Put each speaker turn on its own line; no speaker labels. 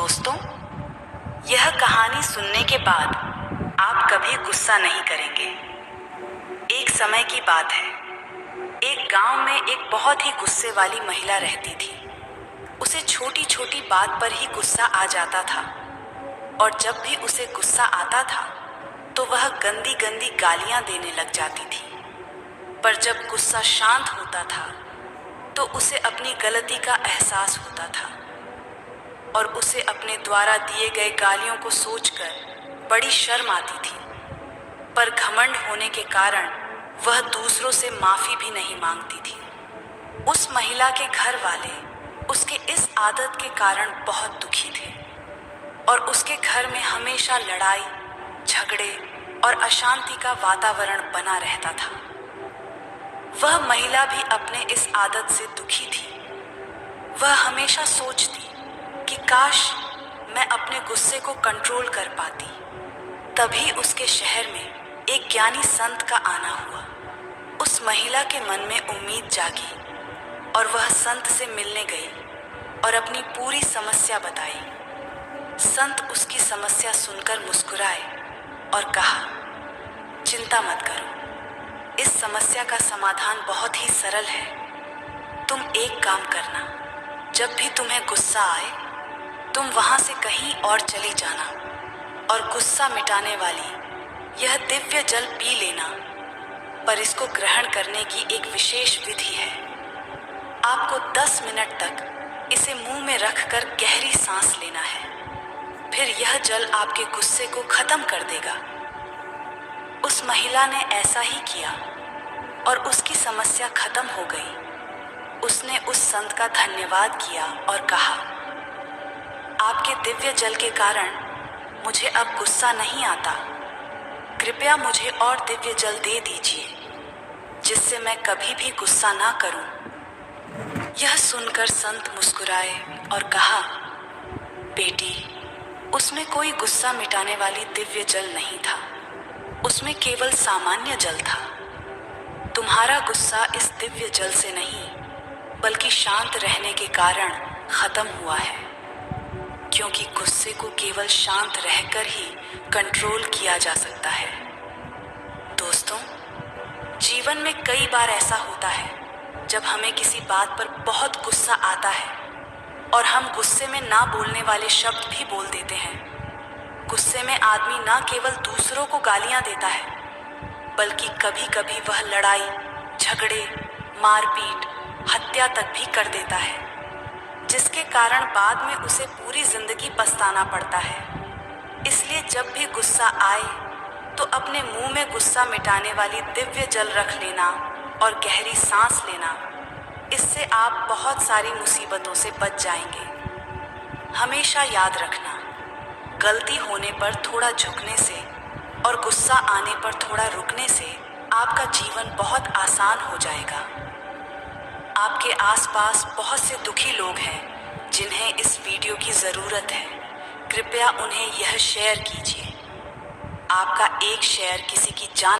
दोस्तों, यह कहानी सुनने के बाद आप कभी गुस्सा नहीं करेंगे। एक समय की बात है, एक गांव में एक बहुत ही गुस्से वाली महिला रहती थी। उसे छोटी छोटी बात पर ही गुस्सा आ जाता था और जब भी उसे गुस्सा आता था तो वह गंदी गंदी गालियां देने लग जाती थी। पर जब गुस्सा शांत होता था तो उसे अपनी गलती का एहसास होता था और उसे अपने द्वारा दिए गए गालियों को सोचकर बड़ी शर्म आती थी। पर घमंड होने के कारण वह दूसरों से माफी भी नहीं मांगती थी। उस महिला के घर वाले उसके इस आदत के कारण बहुत दुखी थे और उसके घर में हमेशा लड़ाई, झगड़े और अशांति का वातावरण बना रहता था। वह महिला भी अपने इस आदत से दुखी थी। वह हमेशा सोचती कि काश मैं अपने गुस्से को कंट्रोल कर पाती। तभी उसके शहर में एक ज्ञानी संत का आना हुआ। उस महिला के मन में उम्मीद जागी और वह संत से मिलने गई और अपनी पूरी समस्या बताई। संत उसकी समस्या सुनकर मुस्कुराए और कहा, चिंता मत करो, इस समस्या का समाधान बहुत ही सरल है। तुम एक काम करना, जब भी तुम्हें गुस्सा आए तुम वहां से कहीं और चली जाना और गुस्सा मिटाने वाली यह दिव्य जल पी लेना। पर इसको ग्रहण करने की एक विशेष विधि है। आपको 10 मिनट तक इसे मुंह में रखकर गहरी सांस लेना है। फिर यह जल आपके गुस्से को खत्म कर देगा। उस महिला ने ऐसा ही किया और उसकी समस्या खत्म हो गई। उसने उस संत का धन्यवाद किया और कहा, आपके दिव्य जल के कारण मुझे अब गुस्सा नहीं आता। कृपया मुझे और दिव्य जल दे दीजिए जिससे मैं कभी भी गुस्सा ना करूं। यह सुनकर संत मुस्कुराए और कहा, बेटी, उसमें कोई गुस्सा मिटाने वाली दिव्य जल नहीं था, उसमें केवल सामान्य जल था। तुम्हारा गुस्सा इस दिव्य जल से नहीं बल्कि शांत रहने के कारण खत्म हुआ है, क्योंकि गुस्से को केवल शांत रहकर ही कंट्रोल किया जा सकता है। दोस्तों, जीवन में कई बार ऐसा होता है जब हमें किसी बात पर बहुत गुस्सा आता है और हम गुस्से में ना बोलने वाले शब्द भी बोल देते हैं। गुस्से में आदमी ना केवल दूसरों को गालियां देता है बल्कि कभी कभी वह लड़ाई, झगड़े, मारपीट, हत्या तक भी कर देता है, जिसके कारण बाद में उसे पूरी जिंदगी पछताना पड़ता है। इसलिए जब भी गुस्सा आए तो अपने मुंह में गुस्सा मिटाने वाली दिव्य जल रख लेना और गहरी सांस लेना। इससे आप बहुत सारी मुसीबतों से बच जाएंगे। हमेशा याद रखना, गलती होने पर थोड़ा झुकने से और गुस्सा आने पर थोड़ा रुकने से आपका जीवन बहुत आसान हो जाएगा। आपके आसपास बहुत से दुखी लोग हैं जिन्हें इस वीडियो की ज़रूरत है। कृपया उन्हें यह शेयर कीजिए। आपका एक शेयर किसी की जान